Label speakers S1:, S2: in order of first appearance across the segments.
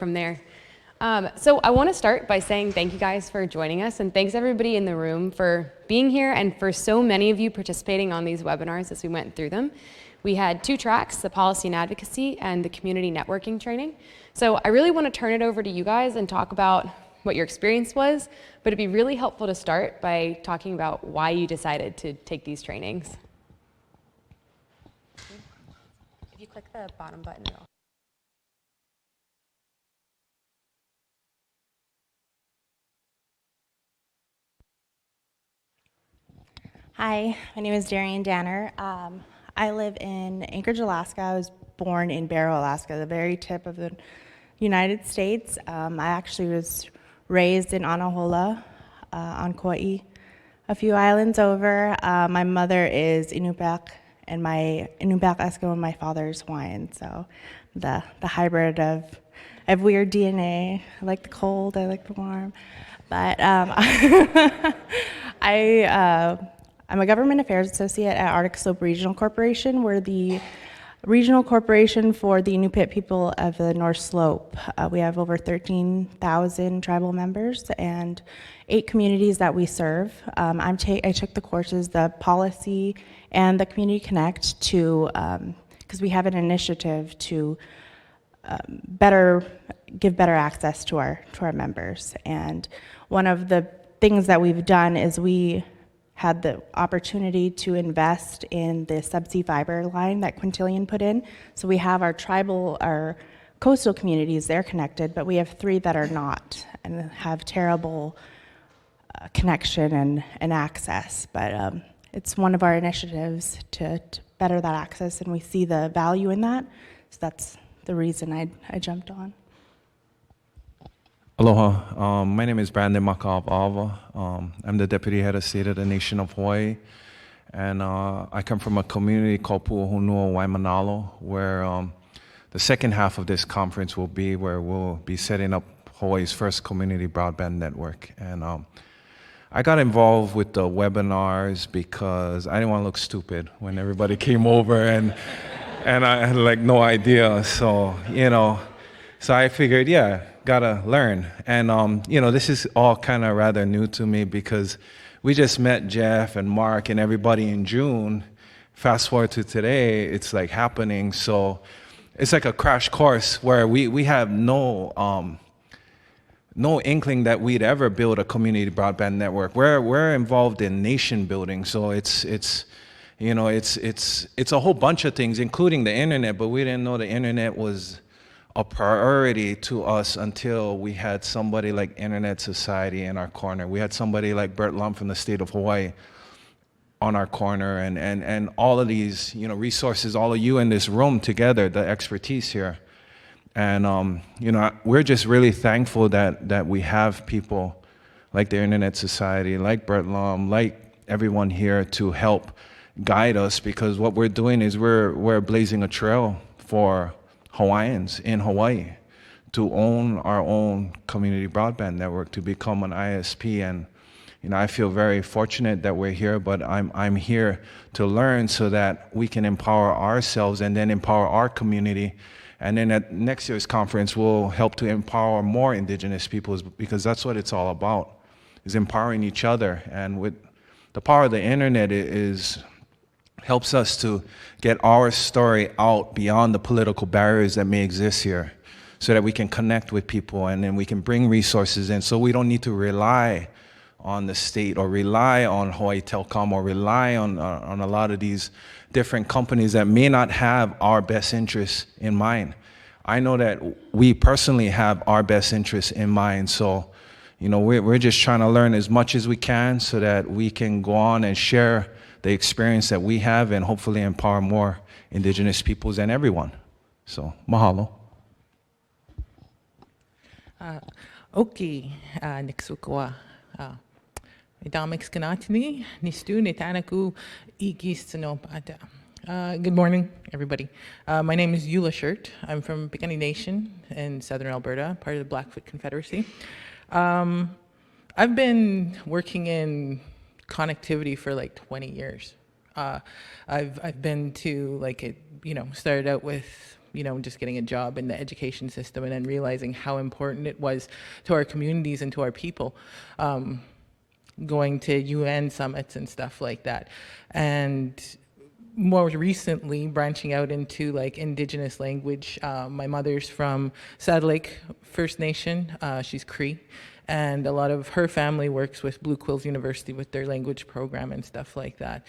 S1: from there. So I want to start by saying thank you guys for joining us, and thanks everybody in the room for being here and for so many of you participating on these webinars as we went through them. We had 2 tracks, the policy and advocacy and the community networking training. So I really want to turn it over to you guys and talk about what your experience was, but it'd be really helpful to start by talking about why you decided to take these trainings. If you click the bottom button, it'll.
S2: Hi, my name is Darian Danner. I live in Anchorage, Alaska. I was born in Barrow, Alaska, the very tip of the United States. I actually was raised in Anahola, on Kauai, a few islands over. My mother is Inupiaq, and Inupiaq Eskimo, and my father's Hawaiian. So the hybrid of weird DNA. I like the cold, I like the warm. But I'm a government affairs associate at Arctic Slope Regional Corporation. We're the regional corporation for the Inupiat people of the North Slope. We have over 13,000 tribal members and 8 communities that we serve. I took the courses, the policy and the community connect to, because we have an initiative to give better access to our members. And one of the things that we've done is we had the opportunity to invest in the subsea fiber line that Quintillion put in. So we have our coastal communities, they're connected, but we have 3 that are not and have terrible connection and access. But it's one of our initiatives to better that access, and we see the value in that. So that's the reason I jumped on.
S3: Aloha, my name is Brandon Makaawaawa. I'm the Deputy Head of State of the Nation of Hawaii, and I come from a community called Pu'uhonua Waimanalo, where the second half of this conference will be, where we'll be setting up Hawaii's first community broadband network. And I got involved with the webinars because I didn't want to look stupid when everybody came over, and I had like no idea. So, so I figured, yeah, gotta learn. And, this is all kind of rather new to me because we just met Jeff and Mark and everybody in June. Fast forward to today, it's like happening. So it's like a crash course where we have no inkling that we'd ever build a community broadband network. We're involved in nation building. So it's a whole bunch of things, including the internet, but we didn't know the internet was a priority to us until we had somebody like Internet Society in our corner. We had somebody like Bert Lum from the state of Hawaii on our corner, and all of these resources, all of you in this room together, the expertise here. And we're just really thankful that we have people like the Internet Society, like Bert Lum, like everyone here to help guide us, because what we're doing is we're blazing a trail for Hawaiians in Hawaii to own our own community broadband network, to become an ISP. And I feel very fortunate that we're here, but I'm here to learn so that we can empower ourselves and then empower our community. And then at next year's conference, we'll help to empower more Indigenous peoples, because that's what it's all about, is empowering each other. And with the power of the internet helps us to get our story out beyond the political barriers that may exist here, so that we can connect with people and then we can bring resources in, so we don't need to rely on the state or rely on Hawaii Telcom or rely on a lot of these different companies that may not have our best interests in mind. I know that we personally have our best interests in mind, so we're just trying to learn as much as we can so that we can go on and share the experience that we have and hopefully empower more Indigenous peoples and everyone. So, mahalo.
S4: Oki, Nixukwa. Idamix Kanatini, Nistu, Nitanaku, Ikis Good morning, everybody. My name is Eula Shirt. I'm from Piikani Nation in southern Alberta, part of the Blackfoot Confederacy. I've been working in connectivity for like 20 years. I've been to started out with just getting a job in the education system, and then realizing how important it was to our communities and to our people, going to UN summits and stuff like that. And more recently, branching out into like Indigenous language. My mother's from Saddle Lake First Nation. She's Cree. And a lot of her family works with Blue Quills University with their language program and stuff like that.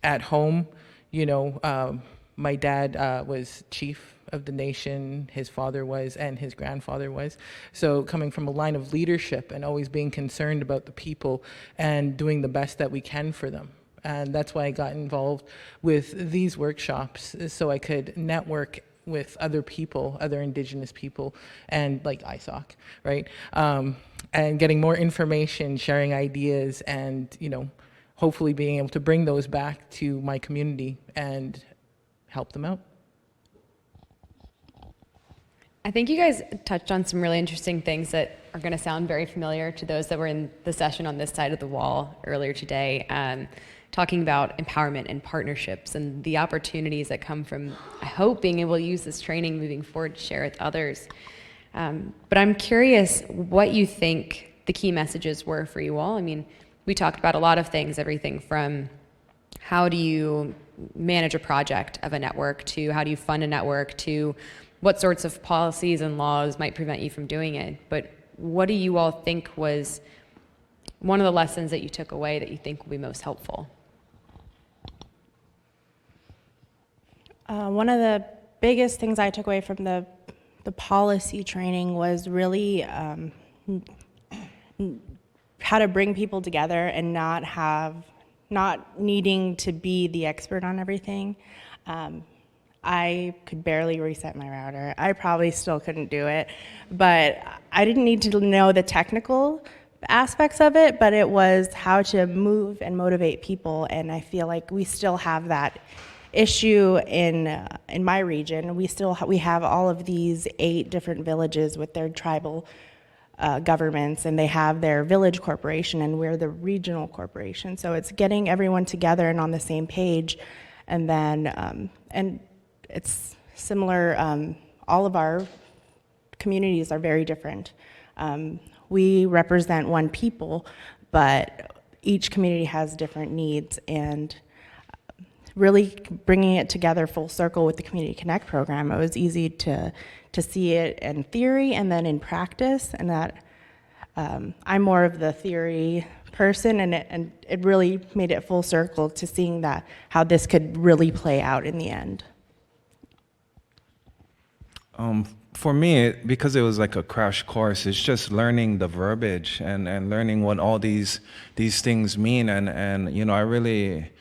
S4: At home, my dad was chief of the nation, his father was, and his grandfather was. So coming from a line of leadership and always being concerned about the people and doing the best that we can for them. And that's why I got involved with these workshops, so I could network with other people, other Indigenous people, and like ISOC, right? And getting more information, sharing ideas, and hopefully being able to bring those back to my community and help them out.
S1: I think you guys touched on some really interesting things that are going to sound very familiar to those that were in the session on this side of the wall earlier today, talking about empowerment and partnerships and the opportunities that come from, I hope, being able to use this training moving forward to share with others. But I'm curious what you think the key messages were for you all. I mean, we talked about a lot of things, everything from how do you manage a project of a network to how do you fund a network to what sorts of policies and laws might prevent you from doing it. But what do you all think was one of the lessons that you took away that you think will be most helpful?
S2: One of the biggest things I took away from the policy training was really how to bring people together and not needing to be the expert on everything. I could barely reset my router. I probably still couldn't do it, but I didn't need to know the technical aspects of it, but it was how to move and motivate people, and I feel like we still have that issue in my region. We have all of these 8 different villages with their tribal governments, and they have their village corporation, and we're the regional corporation. So it's getting everyone together and on the same page, and then and it's similar. All of our communities are very different. We represent one people, but each community has different needs, and really bringing it together full circle with the Community Connect program, it was easy to see it in theory and then in practice, and that I'm more of the theory person, and it really made it full circle to seeing that how this could really play out in the end.
S3: For me, because it was like a crash course, it's just learning the verbiage and learning what all these things mean, and I really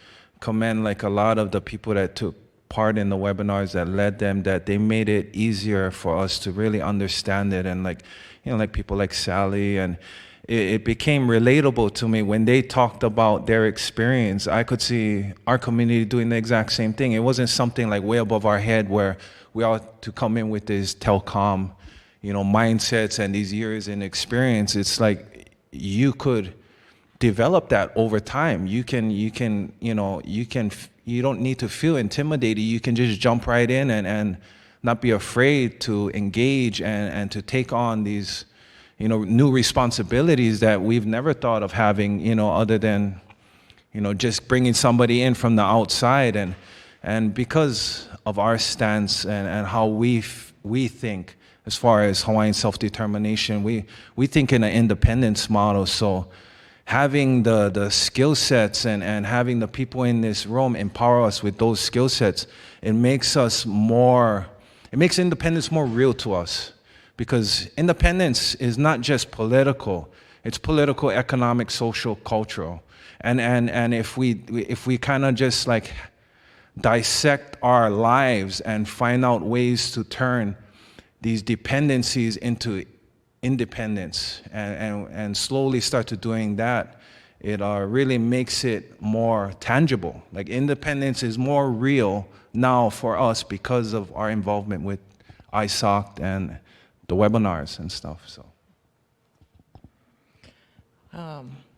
S3: commend like a lot of the people that took part in the webinars that led them, that they made it easier for us to really understand it, and like people like Sally, and it became relatable to me when they talked about their experience. I could see our community doing the exact same thing. It wasn't something like way above our head where we ought to come in with this telecom, mindsets and these years in experience. It's like you could develop that over time. You don't need to feel intimidated. You can just jump right in and not be afraid to engage and to take on these, new responsibilities that we've never thought of having, other than, just bringing somebody in from the outside. And because of our stance and how we think as far as Hawaiian self-determination, we think in an independence model. So having the skill sets and having the people in this room empower us with those skill sets, it makes independence more real to us, because independence is not just political, it's political, economic, social, cultural. And if we kind of just like dissect our lives and find out ways to turn these dependencies into independence and slowly start to doing that, it really makes it more tangible. Like independence is more real now for us because of our involvement with ISOC and the webinars and stuff. So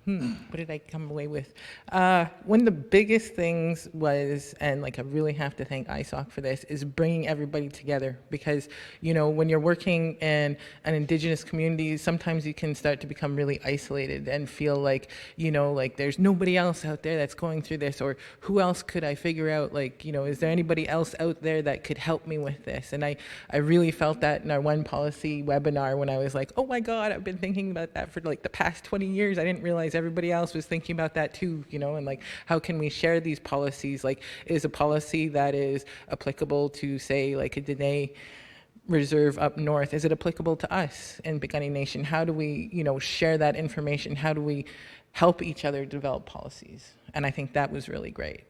S4: what did I come away with? One of the biggest things was, and like I really have to thank ISOC for this, is bringing everybody together. Because, you know, when you're working in an indigenous community, sometimes you can start to become really isolated and feel like, you know, like there's nobody else out there that's going through this, or who else could I figure out, like, you know, is there anybody else out there that could help me with this? And I really felt that in our One Policy webinar when I was like, oh my God, I've been thinking about that for like the past 20 years. I didn't realize everybody else was thinking about that too, you know, and like, how can we share these policies? Like, is a policy that is applicable to, say, like a Dene Reserve up north, is it applicable to us in Piikani Nation? How do we, you know, share that information? How do we help each other develop policies? And I think that was really great.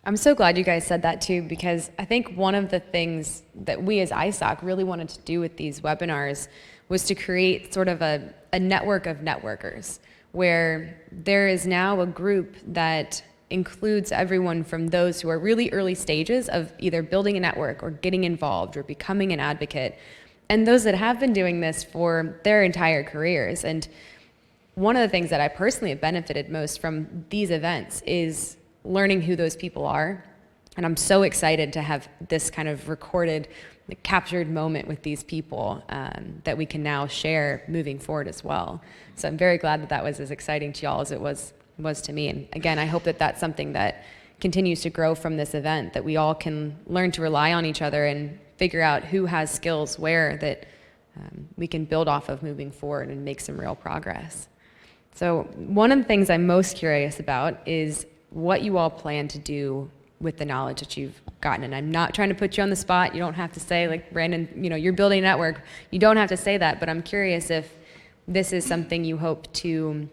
S1: I'm so glad you guys said that too, because I think one of the things that we as ISOC really wanted to do with these webinars was to create sort of a network of networkers, where there is now a group that includes everyone from those who are really early stages of either building a network or getting involved or becoming an advocate, and those that have been doing this for their entire careers. And one of the things that I personally have benefited most from these events is learning who those people are. And I'm so excited to have this kind of recorded, captured moment with these people that we can now share moving forward as well. So I'm very glad that that was as exciting to y'all as it was to me. And again, I hope that that's something that continues to grow from this event, that we all can learn to rely on each other and figure out who has skills where that we can build off of moving forward and make some real progress. So one of the things I'm most curious about is what you all plan to do with the knowledge that you've gotten. And I'm not trying to put you on the spot. You don't have to say, like, Brandon, you know, you're building a network. You don't have to say that, but I'm curious if this is something you hope to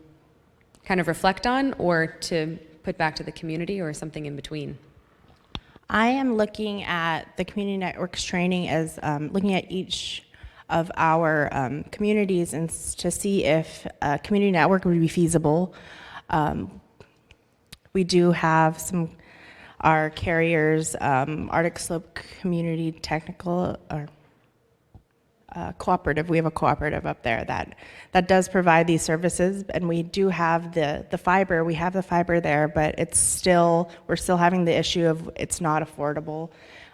S1: kind of reflect on or to put back to the community, or something in between.
S2: I am looking at the community networks training as looking at each of our communities and to see if a community network would be feasible. We do have our carriers, Arctic Slope Community Technical or cooperative. We have a cooperative up there that does provide these services, and we do have the fiber. We have the fiber there, but we're still having the issue of it's not affordable.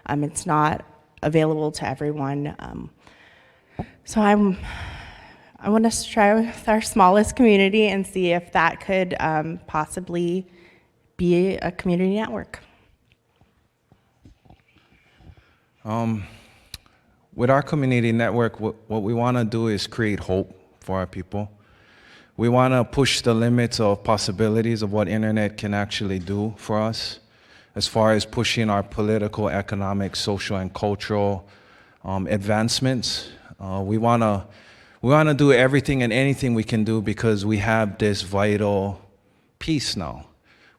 S2: It's not available to everyone. So I want us to try with our smallest community and see if that could possibly be a community network.
S3: With our community network, what we want to do is create hope for our people. We want to push the limits of possibilities of what internet can actually do for us, as far as pushing our political, economic, social, and cultural advancements. We want to do everything and anything we can do because we have this vital piece now.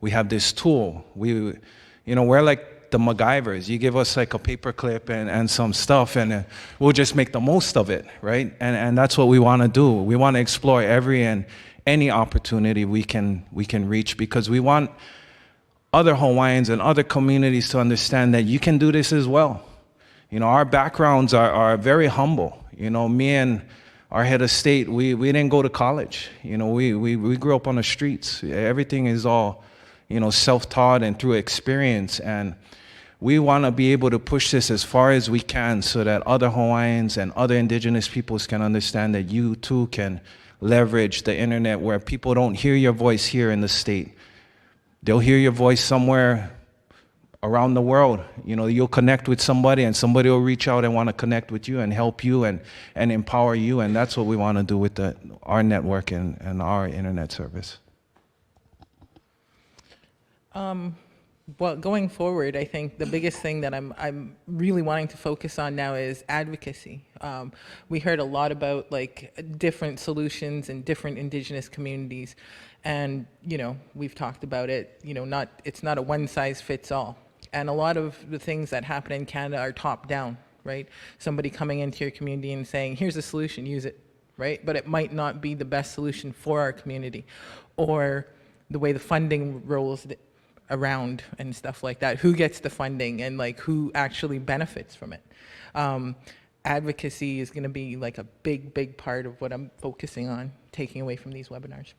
S3: We have this tool. We're like the MacGyvers. You give us like a paperclip and some stuff, and we'll just make the most of it, right? And that's what we want to do. We want to explore every and any opportunity we can reach, because we want other Hawaiians and other communities to understand that you can do this as well. You know, our backgrounds are very humble. You know, me and our head of state, we didn't go to college. You know, we grew up on the streets. Everything is all, you know, self-taught and through experience. And we want to be able to push this as far as we can so that other Hawaiians and other indigenous peoples can understand that you too can leverage the internet, where people don't hear your voice here in the state. They'll hear your voice somewhere around the world. You know, you'll connect with somebody and somebody will reach out and want to connect with you and help you and empower you. And that's what we want to do with our network and our internet service.
S4: Well, going forward, I think the biggest thing that I'm really wanting to focus on now is advocacy. We heard a lot about like different solutions in different indigenous communities, and you know, we've talked about it. You know, it's not a one size fits all, and a lot of the things that happen in Canada are top down, right? Somebody coming into your community and saying, "Here's a solution, use it," right? But it might not be the best solution for our community, or the way the funding rolls around and stuff like that. Who gets the funding and like who actually benefits from it? advocacy is going to be like a big part of what I'm focusing on, taking away from these webinars.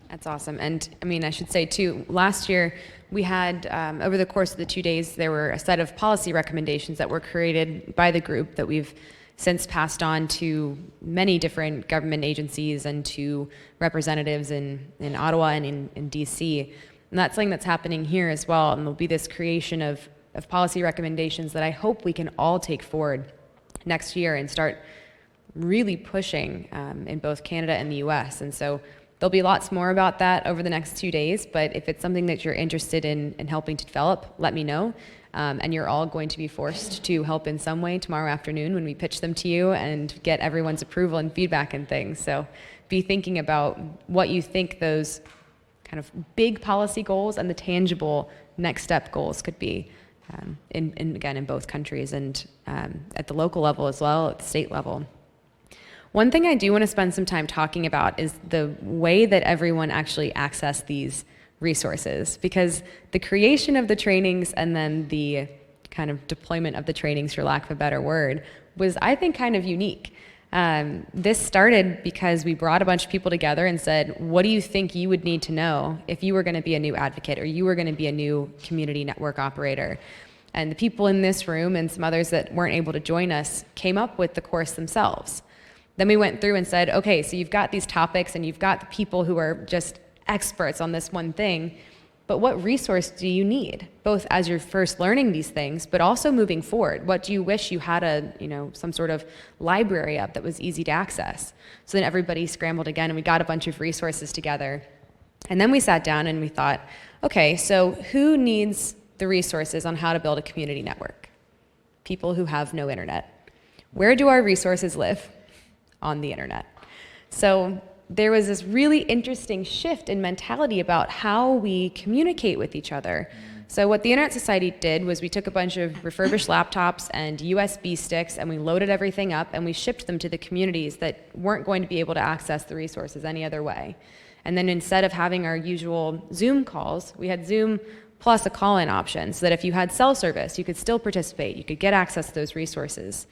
S1: That's awesome. And I mean, I should say too, last year we had, over the course of the 2 days, there were a set of policy recommendations that were created by the group that we've since passed on to many different government agencies and to representatives in Ottawa and in DC. And that's something that's happening here as well. And there'll be this creation of policy recommendations that I hope we can all take forward next year and start really pushing in both Canada and the US. And so there'll be lots more about that over the next 2 days, but if it's something that you're interested in helping to develop, let me know. And you're all going to be forced to help in some way tomorrow afternoon when we pitch them to you and get everyone's approval and feedback and things. So be thinking about what you think those kind of big policy goals and the tangible next step goals could be, in both countries and at the local level as well, at the state level. One thing I do want to spend some time talking about is the way that everyone actually accessed these resources, because the creation of the trainings and then the kind of deployment of the trainings, for lack of a better word, was, I think, kind of unique. This started because we brought a bunch of people together and said, what do you think you would need to know if you were going to be a new advocate or you were going to be a new community network operator? And the people in this room and some others that weren't able to join us came up with the course themselves. Then we went through and said, okay, so you've got these topics and you've got the people who are just experts on this one thing, but what resource do you need, both as you're first learning these things, but also moving forward? What do you wish you had some sort of library of that was easy to access? So then everybody scrambled again and we got a bunch of resources together. And then we sat down and we thought, okay, so who needs the resources on how to build a community network? People who have no internet. Where do our resources live? On the internet. So there was this really interesting shift in mentality about how we communicate with each other. So what the Internet Society did was we took a bunch of refurbished laptops and USB sticks and we loaded everything up and we shipped them to the communities that weren't going to be able to access the resources any other way. And then instead of having our usual Zoom calls, we had Zoom plus a call-in option so that if you had cell service, you could still participate, you could get access to those resources.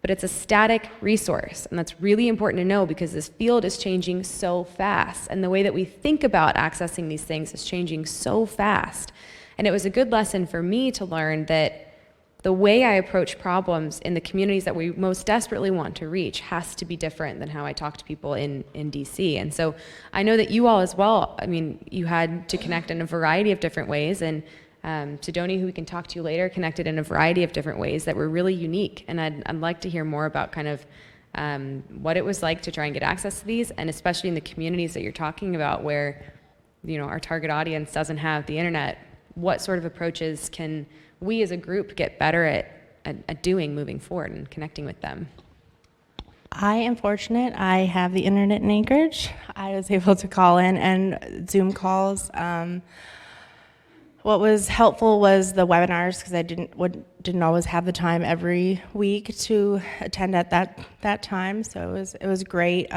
S1: But it's a static resource, and that's really important to know because this field is changing so fast, and the way that we think about accessing these things is changing so fast. And it was a good lesson for me to learn that the way I approach problems in the communities that we most desperately want to reach has to be different than how I talk to people in DC. And so I know that you all as well, I mean, you had to connect in a variety of different ways, and Sydonie, who we can talk to later, connected in a variety of different ways that were really unique. And I'd like to hear more about kind of what it was like to try and get access to these, and especially in the communities that you're talking about where, our target audience doesn't have the internet. What sort of approaches can we as a group get better at doing moving forward and connecting with them?
S2: I am fortunate. I have the internet in Anchorage. I was able to call in and Zoom calls. What was helpful was the webinars, because I didn't always have the time every week to attend at that time. So it was great.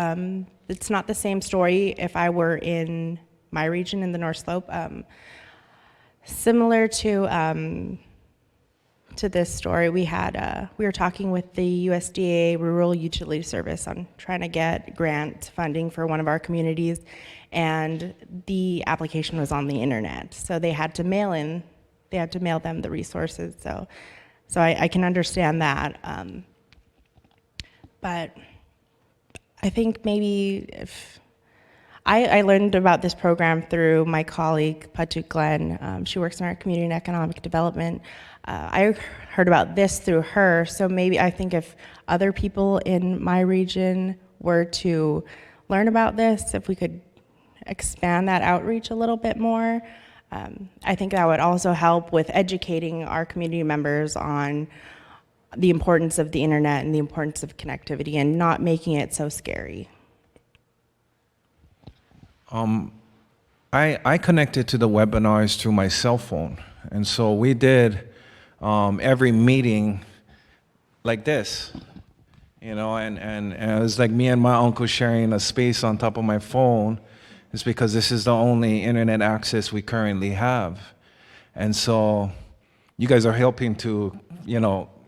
S2: It's not the same story if I were in my region in the North Slope. Similar to this story, we were talking with the USDA Rural Utility Service on trying to get grant funding for one of our communities, and the application was on the internet, so they had to mail them the resources. So I can understand that, but I think maybe if I learned about this program through my colleague Patuk Glenn. She works in our community and economic development. I heard about this through her, so maybe I think if other people in my region were to learn about this, if we could expand that outreach a little bit more, I think that would also help with educating our community members on the importance of the internet and the importance of connectivity and not making it so scary.
S3: I connected to the webinars through my cell phone, and so we did every meeting like this, and it was like me and my uncle sharing a space on top of my phone. It's because this is the only internet access we currently have, and so you guys are helping to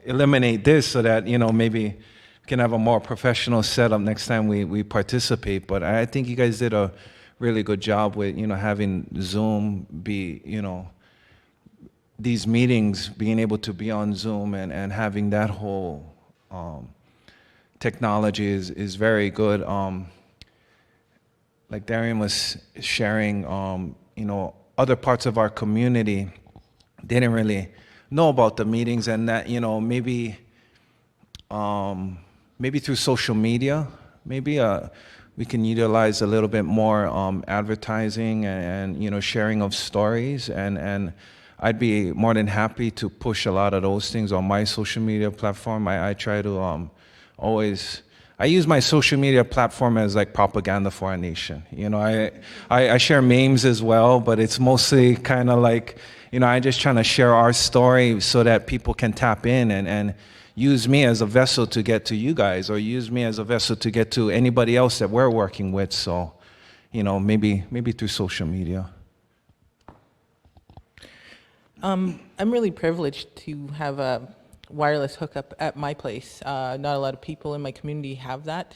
S3: eliminate this so that, maybe we can have a more professional setup next time we participate. But I think you guys did a really good job with, having Zoom be, these meetings, being able to be on Zoom and having that whole technology is very good. Like Darian was sharing, other parts of our community didn't really know about the meetings, and that, maybe through social media, maybe we can utilize a little bit more advertising and sharing of stories, and I'd be more than happy to push a lot of those things on my social media platform. I try to I use my social media platform as like propaganda for our nation. I share memes as well, but it's mostly kind of like, I just trying to share our story so that people can tap in and use me as a vessel to get to you guys, or use me as a vessel to get to anybody else that we're working with. So, maybe through social media.
S4: I'm really privileged to have a wireless hookup at my place. Not a lot of people in my community have that.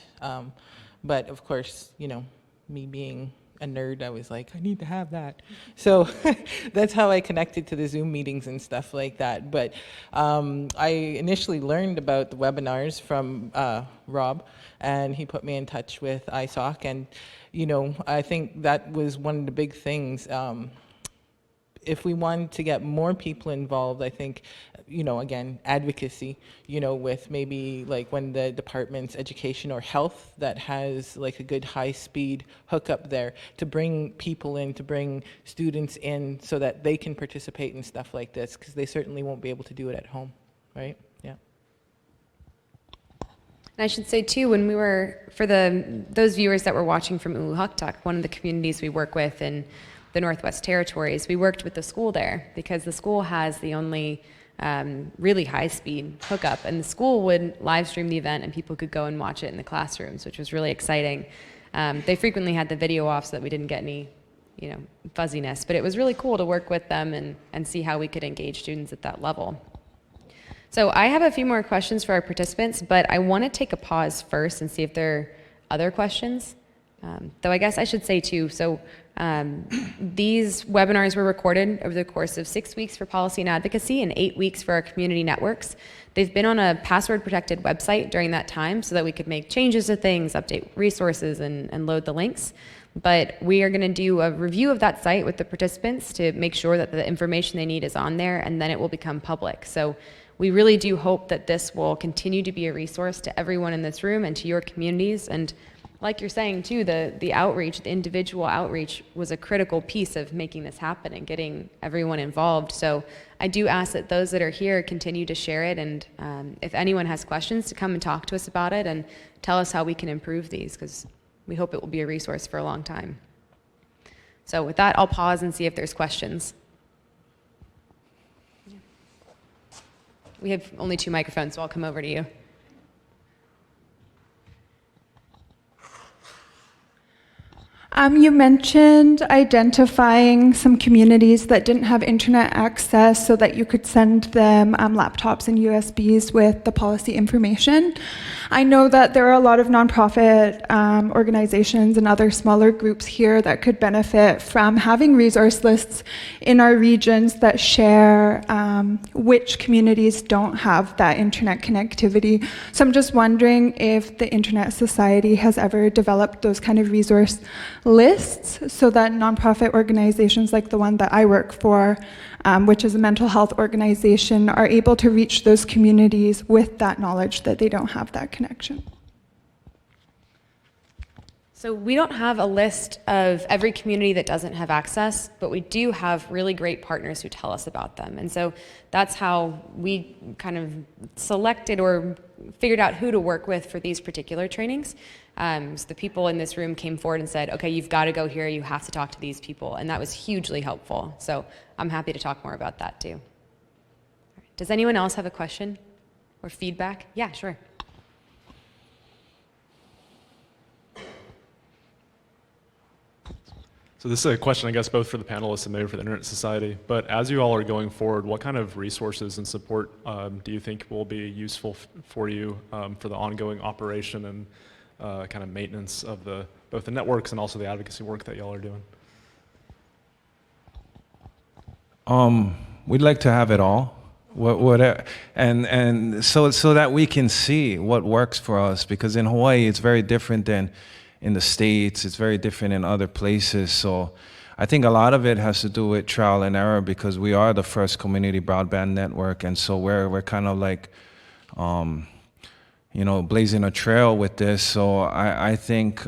S4: But of course, me being a nerd, I was like, I need to have that. So that's how I connected to the Zoom meetings and stuff like that. But I initially learned about the webinars from Rob, and he put me in touch with ISOC. And, I think that was one of the big things. If we wanted to get more people involved, I think, again, advocacy, with maybe like when the department's education or health that has like a good high-speed hookup there, to bring people in, to bring students in so that they can participate in stuff like this, because they certainly won't be able to do it at home, right? Yeah.
S1: And I should say too, when we were, for those viewers that were watching from Ulukhaktuk, one of the communities we work with in the Northwest Territories, we worked with the school there because the school has the only really high-speed hookup, and the school would live stream the event and people could go and watch it in the classrooms, which was really exciting. They frequently had the video off so that we didn't get any fuzziness, but it was really cool to work with them and see how we could engage students at that level. So I have a few more questions for our participants, but I want to take a pause first and see if there are other questions. Though I guess I should say too, so these webinars were recorded over the course of 6 weeks for policy and advocacy and 8 weeks for our community networks. They've been on a password protected website during that time so that we could make changes to things, update resources, and load the links. But we are going to do a review of that site with the participants to make sure that the information they need is on there, and then it will become public. So we really do hope that this will continue to be a resource to everyone in this room and to your communities. And like you're saying too, the outreach, the individual outreach was a critical piece of making this happen and getting everyone involved. So I do ask that those that are here continue to share it, and if anyone has questions, to come and talk to us about it and tell us how we can improve these, because we hope it will be a resource for a long time. So with that, I'll pause and see if there's questions. We have only 2 microphones, so I'll come over to you.
S5: You mentioned identifying some communities that didn't have internet access so that you could send them laptops and USBs with the policy information. I know that there are a lot of nonprofit organizations and other smaller groups here that could benefit from having resource lists in our regions that share which communities don't have that internet connectivity. So I'm just wondering if the Internet Society has ever developed those kind of resource lists so that nonprofit organizations like the one that I work for, which is a mental health organization, are able to reach those communities with that knowledge that they don't have that connection.
S1: So we don't have a list of every community that doesn't have access, but we do have really great partners who tell us about them. And so that's how we kind of selected or figured out who to work with for these particular trainings. So the people in this room came forward and said, okay, you've got to go here, you have to talk to these people. And that was hugely helpful. So I'm happy to talk more about that too. Does anyone else have a question or feedback? Yeah, sure.
S3: So
S6: So this is a question, I guess, both for the panelists and maybe for the Internet Society. But as you all are going forward, what kind of resources and support do you think will be useful for you for the ongoing operation and kind of maintenance of both the networks and also the advocacy work that y'all are doing?
S3: We'd like to have it all. And so that we can see what works for us, because in Hawaii it's very different than in the States, it's very different in other places. So I think a lot of it has to do with trial and error, because we are the first community broadband network, and so we're kind of like blazing a trail with this. So I think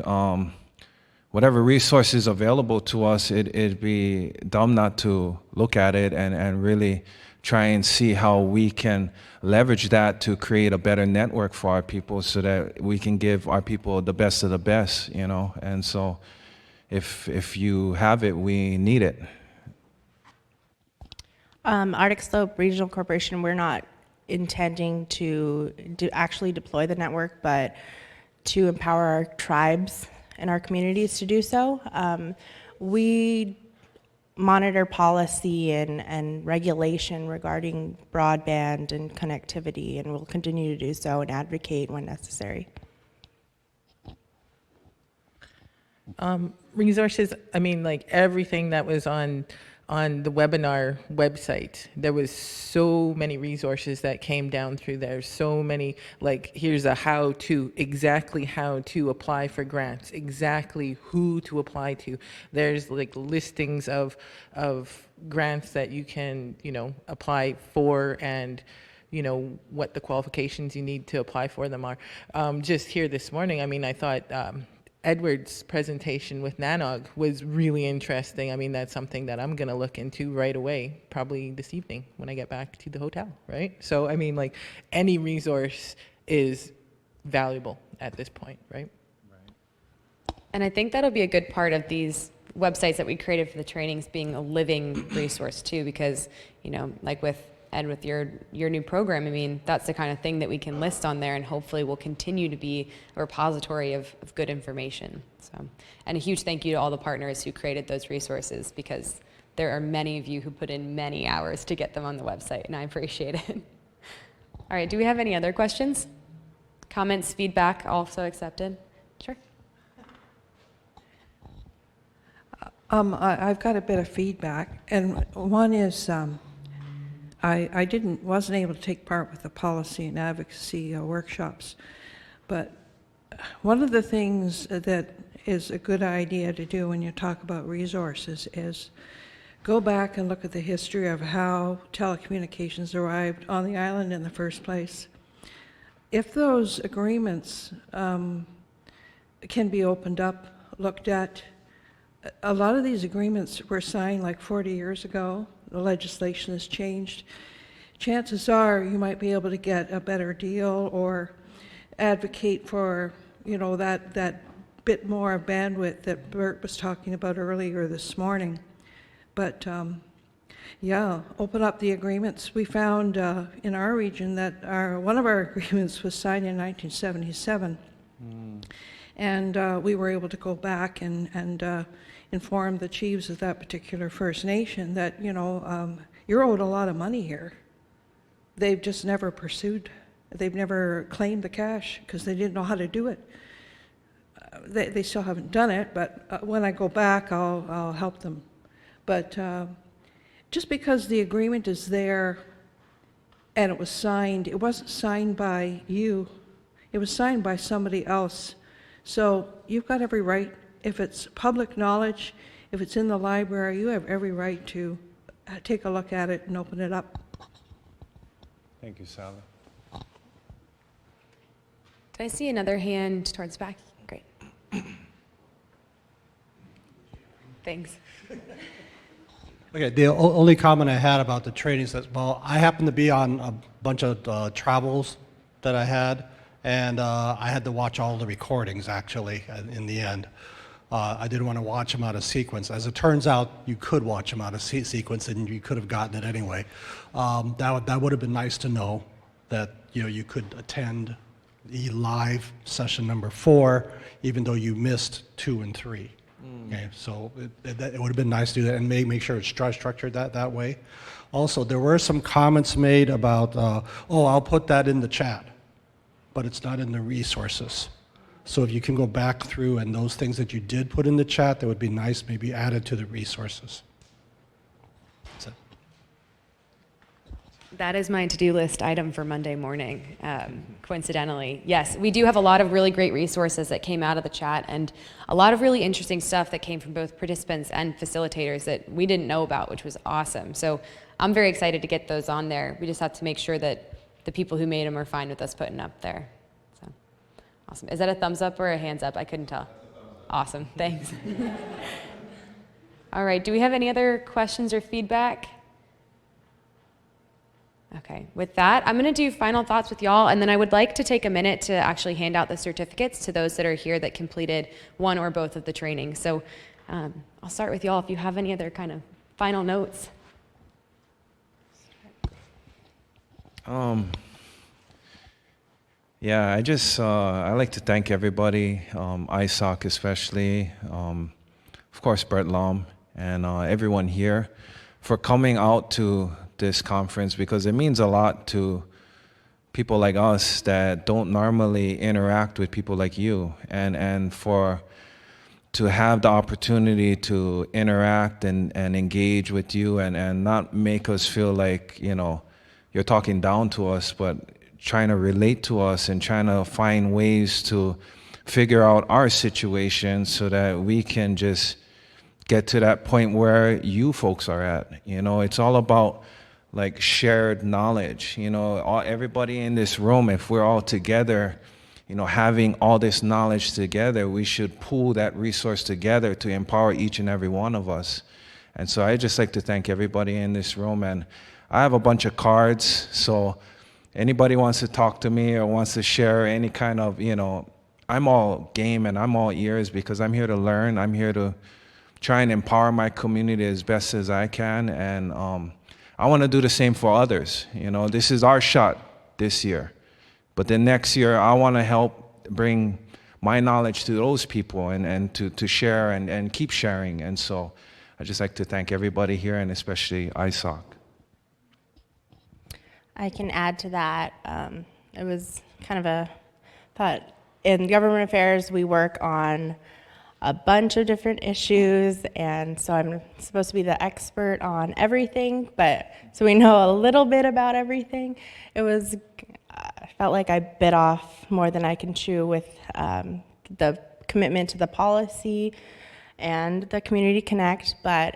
S3: whatever resources available to us, it'd be dumb not to look at it and really try and see how we can leverage that to create a better network for our people, so that we can give our people the best of the best, And so if you have it, we need it.
S2: Arctic Slope Regional Corporation, we're not intending to actually deploy the network, but to empower our tribes and our communities to do so. We monitor policy and regulation regarding broadband and connectivity, and we'll continue to do so and advocate when necessary.
S4: Resources, I mean, like everything that was on the webinar website, there was so many resources that came down through there. So many, like, here's a exactly how to apply for grants, exactly who to apply to. There's like listings of grants that you can, apply for, and what the qualifications you need to apply for them are. Just here this morning, I mean, I thought Edward's presentation with Nanog was really interesting. I mean, that's something that I'm going to look into right away, probably this evening when I get back to the hotel, right? So, I mean, like, any resource is valuable at this point, right?
S1: And I think that'll be a good part of these websites that we created for the trainings being a living resource too, because, like with Ed, with your new program, I mean, that's the kind of thing that we can list on there, and hopefully will continue to be a repository of good information. So, and a huge thank you to all the partners who created those resources, because there are many of you who put in many hours to get them on the website, and I appreciate it. All right, do we have any other questions? Comments, feedback, also accepted? Sure.
S7: I've got a bit of feedback, and one is I wasn't able to take part with the policy and advocacy workshops, but one of the things that is a good idea to do when you talk about resources is go back and look at the history of how telecommunications arrived on the island in the first place. If those agreements can be opened up, looked at, a lot of these agreements were signed like 40 years ago. The legislation has changed. Chances are you might be able to get a better deal or advocate for, that bit more bandwidth that Bert was talking about earlier this morning. But yeah, open up the agreements. We found in our region that one of our agreements was signed in 1977. And we were able to go back and inform the chiefs of that particular First Nation that, you're owed a lot of money here. They've just never pursued, they've never claimed the cash because they didn't know how to do it. They still haven't done it, but when I go back, I'll help them. But just because the agreement is there and it was signed, it wasn't signed by you, it was signed by somebody else. So you've got every right, if it's public knowledge, if it's in the library, you have every right to take a look at it and open it up.
S3: Thank you, Sally.
S1: Did I see another hand towards back? Great. Thanks.
S8: Okay, the only comment I had about the trainings is, well, I happened to be on a bunch of travels that I had, and I had to watch all the recordings, actually, in the end. I didn't want to watch them out of sequence. As it turns out, you could watch them out of sequence, and you could have gotten it anyway. That would have been nice to know, that you could attend the live session number 4, even though you missed 2 and 3. Okay, so it would have been nice to do that and make sure it's structured that way. Also, there were some comments made about, oh, I'll put that in the chat, but it's not in the resources. So if you can go back through and those things that you did put in the chat, that would be nice, maybe added to the resources. That's it.
S1: That is my to-do list item for Monday morning, coincidentally. Yes, we do have a lot of really great resources that came out of the chat and a lot of really interesting stuff that came from both participants and facilitators that we didn't know about, which was awesome. So I'm very excited to get those on there. We just have to make sure that the people who made them are fine with us putting them up there. So awesome. Is that a thumbs up or a hands up? I couldn't tell. Awesome, thanks. All right, do we have any other questions or feedback? Okay, with that, I'm going to do final thoughts with y'all, and then I would like to take a minute to actually hand out the certificates to those that are here that completed one or both of the trainings. So I'll start with y'all if you have any other kind of final notes.
S3: Yeah, I like to thank everybody, ISOC especially, of course Bert Lom, and everyone here for coming out to this conference, because it means a lot to people like us that don't normally interact with people like you, and to have the opportunity to interact and engage with you and not make us feel like, you know, you're talking down to us, but trying to relate to us and trying to find ways to figure out our situation so that we can just get to that point where you folks are at. You know, it's all about like shared knowledge. You know, everybody in this room, if we're all together, you know, having all this knowledge together, we should pool that resource together to empower each and every one of us. And so I just like to thank everybody in this room. And I have a bunch of cards, so anybody wants to talk to me or wants to share any kind of, you know, I'm all game and I'm all ears, because I'm here to learn. I'm here to try and empower my community as best as I can. And I want to do the same for others. You know, this is our shot this year. But then next year, I want to help bring my knowledge to those people and to share and keep sharing. And so I'd just like to thank everybody here, and especially ISOC.
S2: I can add to that. It was kind of a thought. In government affairs, we work on a bunch of different issues, and so I'm supposed to be the expert on everything, but so we know a little bit about everything. I felt like I bit off more than I can chew with the commitment to the policy and the Community Connect, but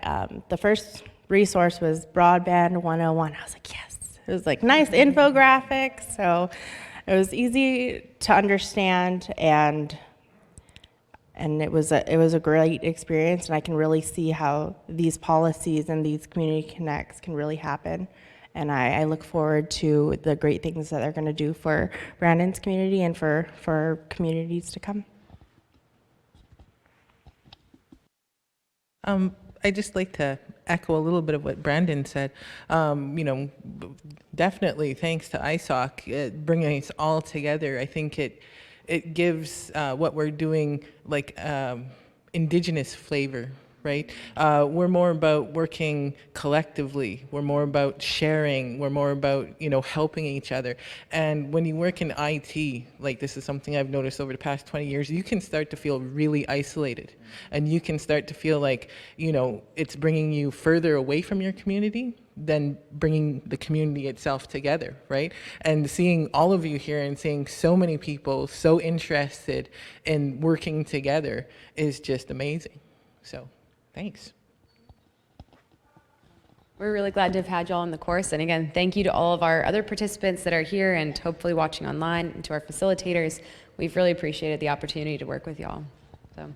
S2: the first resource was Broadband 101. I was like, yes. It was like nice infographics, so it was easy to understand, and it was a great experience, and I can really see how these policies and these community connects can really happen. And I look forward to the great things that they're going to do for Brandon's community and for communities to come.
S4: I'd just like to echo a little bit of what Brandon said. You know, definitely thanks to ISOC bringing us all together. I think it gives what we're doing like indigenous flavor, right? We're more about working collectively. We're more about sharing. We're more about, you know, helping each other. And when you work in IT, like this is something I've noticed over the past 20 years, you can start to feel really isolated. And you can start to feel like, you know, it's bringing you further away from your community than bringing the community itself together, right? And seeing all of you here and seeing so many people so interested in working together is just amazing. So, thanks.
S1: We're really glad to have had y'all on the course. And again, thank you to all of our other participants that are here and hopefully watching online, and to our facilitators. We've really appreciated the opportunity to work with y'all. So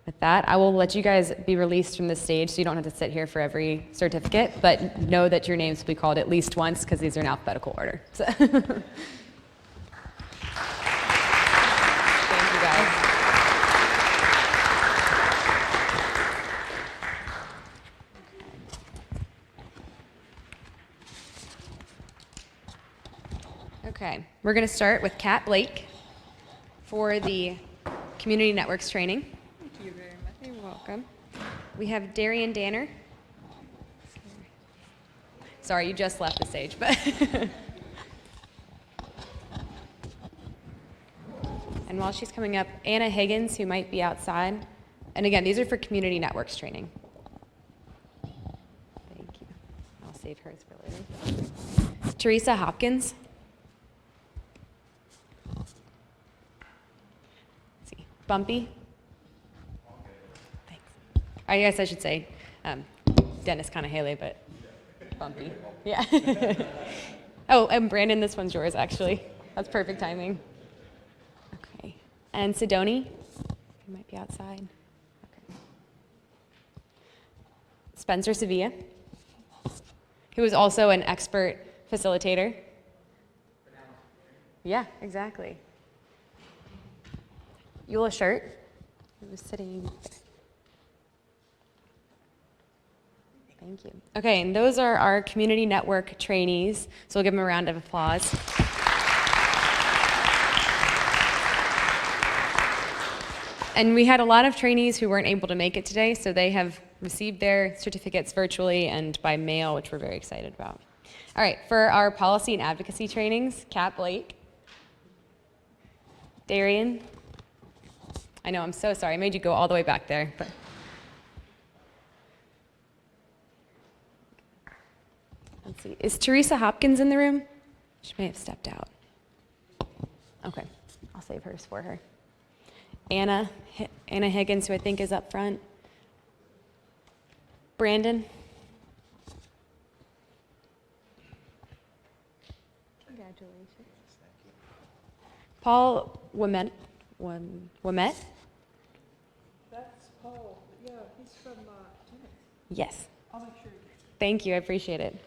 S1: with that, I will let you guys be released from the stage so you don't have to sit here for every certificate, but know that your names will be called at least once because these are in alphabetical order. So. Thank you guys. Okay, we're going to start with Kat Blake for the Community Networks training.
S9: Thank you very much. You're welcome.
S1: welcome. We have Darian Danner. Sorry, you just left the stage, but. And while she's coming up, Anna Higgins, who might be outside. And again, these are for community networks training. Thank you. I'll save hers for later. Teresa Hopkins. Let's see. Bumpy. Thanks. I guess I should say Dennis Kanahele, but Bumpy. Yeah. Oh, and Brandon, this one's yours, actually. That's perfect timing. Okay. And Sydonie, you might be outside. Okay. Spencer Sevilla, who is also an expert facilitator. Yeah, exactly. Ulukhaktuk, who was sitting. Thank you. Okay, and those are our community network trainees, so we'll give them a round of applause. And we had a lot of trainees who weren't able to make it today, so they have received their certificates virtually and by mail, which we're very excited about. All right, for our policy and advocacy trainings, Kat Blake, Darian. I know, I'm so sorry, I made you go all the way back there. But let's see, is Teresa Hopkins in the room? She may have stepped out. Okay, I'll save hers for her. Anna Higgins, who I think is up front. Brandon. Congratulations. Paul Wamet.
S7: That's Paul. Yeah, he's from Tennis.
S1: Yes.
S7: I'll make sure.
S1: Thank you, I appreciate it.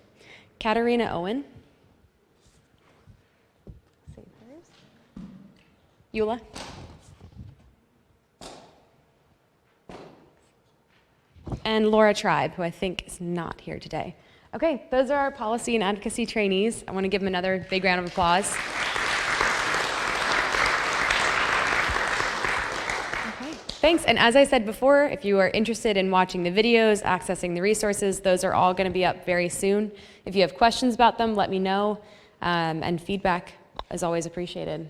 S1: Katarina Owen. Save hers. Eula. And Laura Tribe, who I think is not here today. Okay, those are our policy and advocacy trainees. I want to give them another big round of applause. Okay, thanks. And as I said before, if you are interested in watching the videos, accessing the resources, those are all going to be up very soon. If you have questions about them, let me know. And feedback is always appreciated.